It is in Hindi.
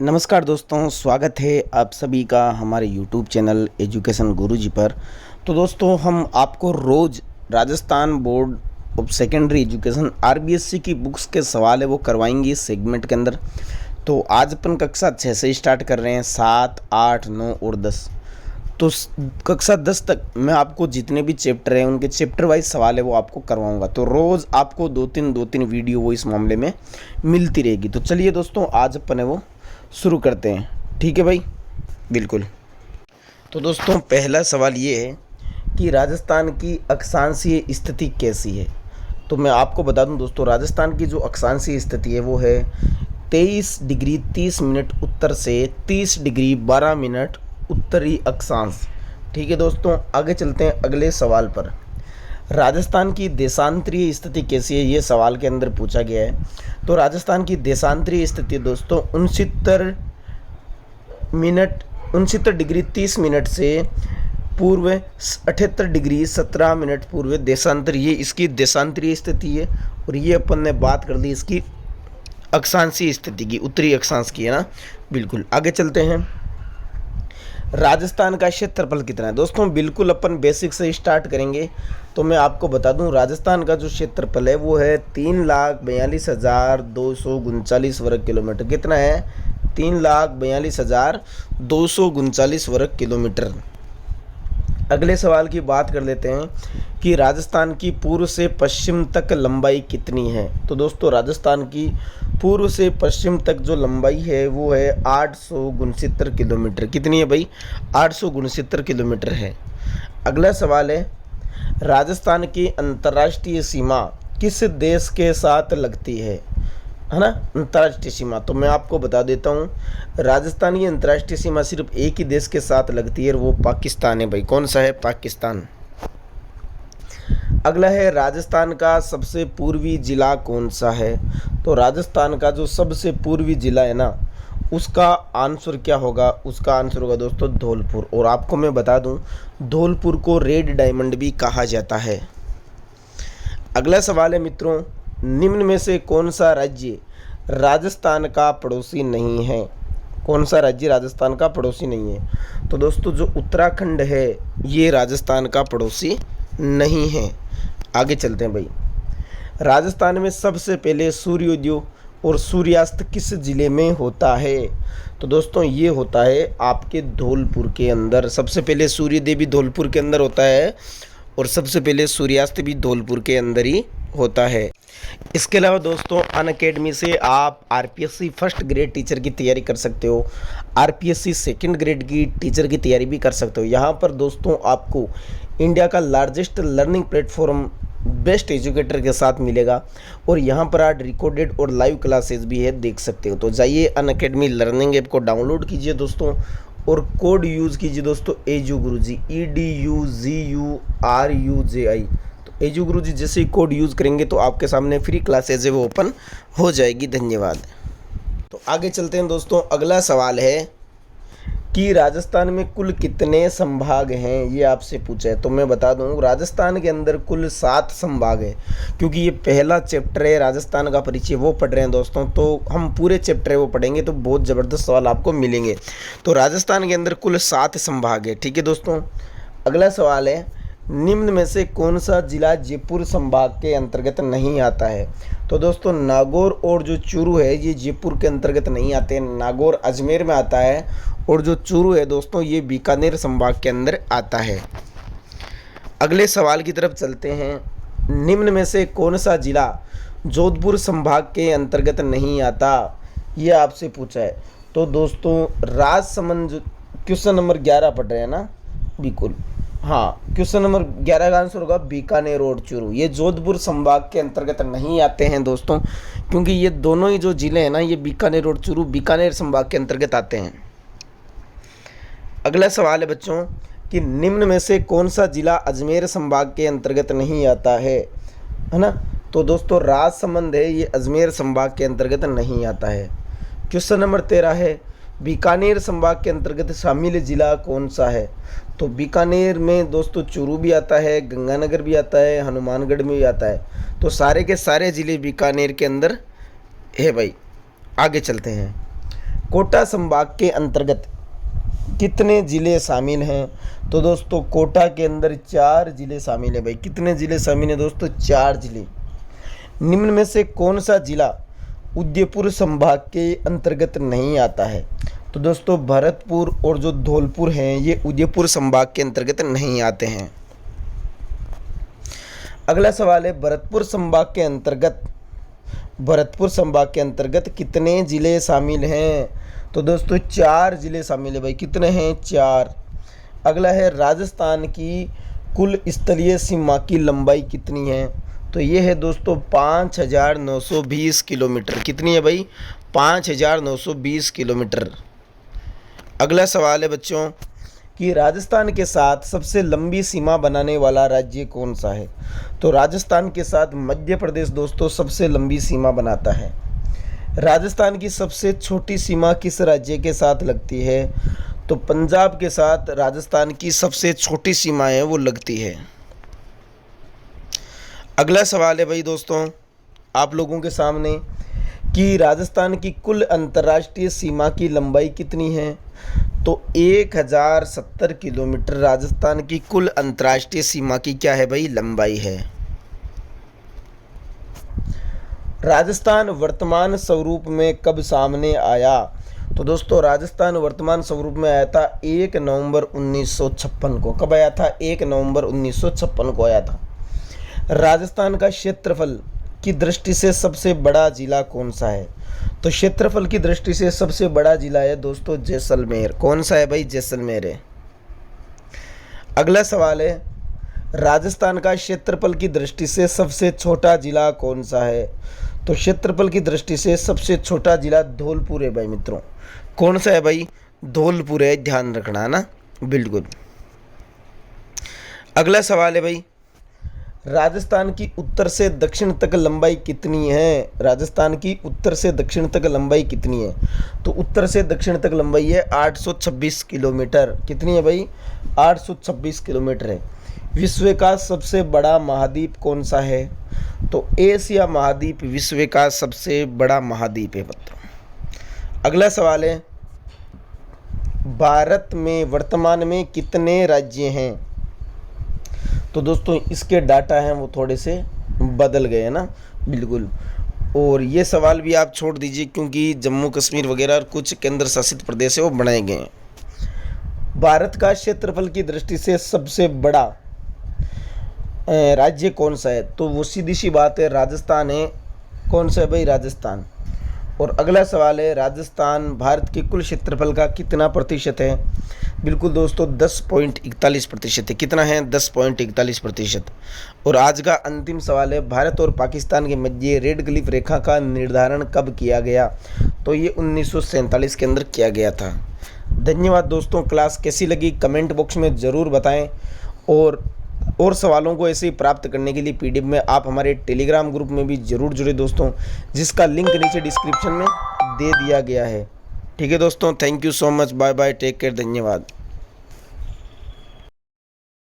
नमस्कार दोस्तों, स्वागत है आप सभी का हमारे YouTube चैनल एजुकेशन गुरुजी पर। तो दोस्तों, हम आपको रोज़ Rajasthan board of secondary education RBSC की बुक्स के सवाल है वो करवाएंगे इस सेगमेंट के अंदर। तो आज अपन कक्षा 6 से स्टार्ट कर रहे हैं, 7, 8, 9 और 10। तो कक्षा 10 तक मैं आपको जितने भी चैप्टर हैं उनके चैप्टर वाइज सवाल है वो आपको करवाऊंगा। तो रोज़ आपको दो तीन वीडियो वो इस मामले में मिलती रहेगी। तो चलिए दोस्तों, आज अपन है वो शुरू करते हैं। ठीक है भाई, बिल्कुल। तो दोस्तों, पहला सवाल ये है कि राजस्थान की अक्षांशीय स्थिति कैसी है। तो मैं आपको बता दूं दोस्तों, राजस्थान की जो अक्षांशीय स्थिति है वो है 23 डिग्री 30 मिनट उत्तर से 30 डिग्री 12 मिनट उत्तरी अक्षांश। ठीक है दोस्तों, आगे चलते हैं अगले सवाल पर। राजस्थान की देशांतरीय स्थिति कैसी है, ये सवाल के अंदर पूछा गया है। तो राजस्थान की देशांतरीय स्थिति दोस्तों 69 डिग्री 30 मिनट से पूर्व 78 डिग्री 17 मिनट पूर्व देशांतर, ये इसकी देशांतरीय स्थिति है। और ये अपन ने बात कर ली इसकी अक्षांशीय स्थिति की, उत्तरी अक्षांश की, है ना। बिल्कुल, आगे चलते हैं। राजस्थान का क्षेत्रफल कितना है दोस्तों, बिल्कुल अपन बेसिक से स्टार्ट करेंगे। तो मैं आपको बता दूं, राजस्थान का जो क्षेत्रफल है वो है 3,42,239 वर्ग किलोमीटर। कितना है? 3,42,239 वर्ग किलोमीटर। अगले सवाल की बात कर लेते हैं कि राजस्थान की पूर्व से पश्चिम तक लंबाई कितनी है। तो दोस्तों, राजस्थान की पूर्व से पश्चिम तक जो लंबाई है वो है 869 किलोमीटर। कितनी है भाई? 869 किलोमीटर है। अगला सवाल है, राजस्थान की अंतर्राष्ट्रीय सीमा किस देश के साथ लगती है ना। अंतर्राष्ट्रीय सीमा तो मैं आपको बता देता हूँ, राजस्थान की अंतर्राष्ट्रीय सीमा सिर्फ एक ही देश के साथ लगती है, वो पाकिस्तान है भाई। कौन सा है? पाकिस्तान। अगला है, राजस्थान का सबसे पूर्वी जिला कौन सा है। तो राजस्थान का जो सबसे पूर्वी जिला है ना, उसका आंसर क्या होगा? उसका आंसर होगा दोस्तों धौलपुर। और आपको मैं बता दूं, धौलपुर को रेड डायमंड भी कहा जाता है। अगला सवाल है मित्रों, निम्न में से कौन सा राज्य राजस्थान का पड़ोसी नहीं है। कौन सा राज्य राजस्थान का पड़ोसी नहीं है? तो दोस्तों, जो उत्तराखंड है ये राजस्थान का पड़ोसी नहीं है। आगे चलते हैं भाई। राजस्थान में सबसे पहले सूर्योदय और सूर्यास्त किस जिले में होता है। तो दोस्तों, ये होता है आपके धौलपुर के अंदर। सबसे पहले सूर्योदय भी धौलपुर के अंदर होता है और सबसे पहले सूर्यास्त भी धौलपुर के अंदर ही होता है। इसके अलावा दोस्तों, अनअकैडमी से आप RPSC फर्स्ट ग्रेड टीचर की तैयारी कर सकते हो, RPSC सेकंड ग्रेड की टीचर की तैयारी भी कर सकते हो। यहाँ पर दोस्तों आपको इंडिया का largest learning platform best educator के साथ मिलेगा। और यहाँ पर आप रिकॉर्डेड और लाइव क्लासेस भी है, देख सकते हो। तो जाइए अनअकैडमी लर्निंग ऐप को डाउनलोड कीजिए दोस्तों, और कोड यूज़ कीजिए दोस्तों एजू गुरुजी, EDUGURUJI। तो एजू गुरुजी जैसे ही कोड यूज़ करेंगे तो आपके सामने फ्री क्लासेज है वो ओपन हो जाएगी। धन्यवाद। तो आगे चलते हैं दोस्तों। अगला सवाल है कि राजस्थान में कुल कितने संभाग हैं, ये आपसे पूछा है। तो मैं बता दूं, राजस्थान के अंदर कुल 7 संभाग है। क्योंकि ये पहला चैप्टर है राजस्थान का परिचय, वो पढ़ रहे हैं दोस्तों, तो हम पूरे चैप्टर है वो पढ़ेंगे तो बहुत ज़बरदस्त सवाल आपको मिलेंगे। तो राजस्थान के अंदर कुल 7 संभाग है। ठीक है दोस्तों। अगला सवाल है, निम्न में से कौन सा जिला जयपुर संभाग के अंतर्गत नहीं आता है। तो दोस्तों, नागौर और जो चूरू है ये जयपुर के अंतर्गत नहीं आते हैं। नागौर अजमेर में आता है और जो चूरू है दोस्तों ये बीकानेर संभाग के अंदर आता है। अगले सवाल की तरफ चलते हैं। निम्न में से कौन सा जिला जोधपुर संभाग के अंतर्गत नहीं आता, ये आपसे पूछा है। तो दोस्तों, राजसमंद क्वेश्चन नंबर 11 पढ़ रहे हैं ना। बिल्कुल, हाँ, क्वेश्चन नंबर 11 का आंसर होगा बीकानेर और चूरू। ये जोधपुर संभाग के अंतर्गत नहीं आते हैं दोस्तों, क्योंकि ये दोनों ही जो जिले हैं ना, ये बीकानेर और चूरू बीकानेर संभाग के अंतर्गत आते हैं। अगला सवाल है बच्चों कि निम्न में से कौन सा जिला अजमेर संभाग के अंतर्गत नहीं आता है ना। तो दोस्तों, राजसमंद है ये अजमेर संभाग के अंतर्गत नहीं आता है। क्वेश्चन नंबर 13 है, बीकानेर संभाग के अंतर्गत शामिल जिला कौन सा है। तो बीकानेर में दोस्तों चूरू भी आता है, गंगानगर भी आता है, हनुमानगढ़ में भी आता है। तो सारे के सारे ज़िले बीकानेर के अंदर है भाई। आगे चलते हैं। कोटा संभाग के अंतर्गत कितने ज़िले शामिल हैं? तो दोस्तों कोटा के अंदर 4 ज़िले शामिल हैं भाई। कितने ज़िले शामिल हैं दोस्तों? 4 ज़िले। निम्न में से कौन सा ज़िला उदयपुर संभाग के अंतर्गत नहीं आता है? तो दोस्तों भरतपुर और जो धौलपुर हैं ये उदयपुर संभाग के अंतर्गत नहीं आते हैं। अगला सवाल है भरतपुर संभाग के अंतर्गत कितने ज़िले शामिल हैं? तो दोस्तों 4 ज़िले शामिल हैं भाई। कितने हैं? 4। अगला है राजस्थान की कुल स्थलीय सीमा की लंबाई कितनी है? तो ये है दोस्तों 5,920 किलोमीटर। कितनी है भाई? 5,920 किलोमीटर। अगला सवाल है बच्चों कि राजस्थान के साथ सबसे लंबी सीमा बनाने वाला राज्य कौन सा है? तो राजस्थान के साथ मध्य प्रदेश दोस्तों सबसे लंबी सीमा बनाता है। राजस्थान की सबसे छोटी सीमा किस राज्य के साथ लगती है? तो पंजाब के साथ राजस्थान की सबसे छोटी सीमा है वो लगती है। अगला सवाल है भाई दोस्तों आप लोगों के सामने कि राजस्थान की कुल अंतर्राष्ट्रीय सीमा की लंबाई कितनी है? तो 1070 किलोमीटर राजस्थान की कुल अंतर्राष्ट्रीय सीमा की क्या है भाई? लंबाई है। राजस्थान वर्तमान स्वरूप में कब सामने आया? तो दोस्तों राजस्थान वर्तमान स्वरूप में आया था 1 नवंबर 1956 को। कब आया था? 1 नवंबर 1956 को आया था। राजस्थान का क्षेत्रफल की दृष्टि से सबसे बड़ा जिला कौन सा है? तो क्षेत्रफल की दृष्टि से सबसे बड़ा जिला है दोस्तों जैसलमेर। कौन सा है भाई? जैसलमेर है। अगला सवाल है राजस्थान का क्षेत्रफल की दृष्टि से सबसे छोटा जिला कौन सा है? तो क्षेत्रफल की दृष्टि से सबसे छोटा जिला धौलपुर है भाई मित्रों। कौन सा है भाई? धौलपुर है, ध्यान रखना है ना, बिल्कुल। अगला सवाल है भाई राजस्थान की उत्तर से दक्षिण तक लंबाई कितनी है? राजस्थान की उत्तर से दक्षिण तक लंबाई कितनी है? तो उत्तर से दक्षिण तक लंबाई है 826 किलोमीटर। कितनी है भाई? 826 किलोमीटर है। विश्व का सबसे बड़ा महाद्वीप कौन सा है? तो एशिया महाद्वीप विश्व का सबसे बड़ा महाद्वीप है मित्रों। अगला सवाल है भारत में वर्तमान में कितने राज्य हैं? तो दोस्तों इसके डाटा हैं वो थोड़े से बदल गए हैं ना, बिल्कुल। और ये सवाल भी आप छोड़ दीजिए क्योंकि जम्मू कश्मीर वगैरह और कुछ केंद्र शासित प्रदेश है वो बनाए गए हैं। भारत का क्षेत्रफल की दृष्टि से सबसे बड़ा राज्य कौन सा है? तो वो सीधी सी बात है राजस्थान है। कौन सा है भाई? राजस्थान। और अगला सवाल है राजस्थान भारत के कुल क्षेत्रफल का कितना प्रतिशत है? बिल्कुल दोस्तों 10.41% है। कितना है? 10.41%। और आज का अंतिम सवाल है भारत और पाकिस्तान के मध्य रेड क्लिफ रेखा का निर्धारण कब किया गया? तो ये 1947 के अंदर किया गया था। धन्यवाद दोस्तों। क्लास कैसी लगी कमेंट बॉक्स में ज़रूर बताएं। और सवालों को ऐसे ही प्राप्त करने के लिए पीडीएफ में आप हमारे टेलीग्राम ग्रुप में भी ज़रूर जुड़े दोस्तों, जिसका लिंक नीचे डिस्क्रिप्शन में दे दिया गया है। ठीक है दोस्तों, thank you so much, bye bye, take care, धन्यवाद।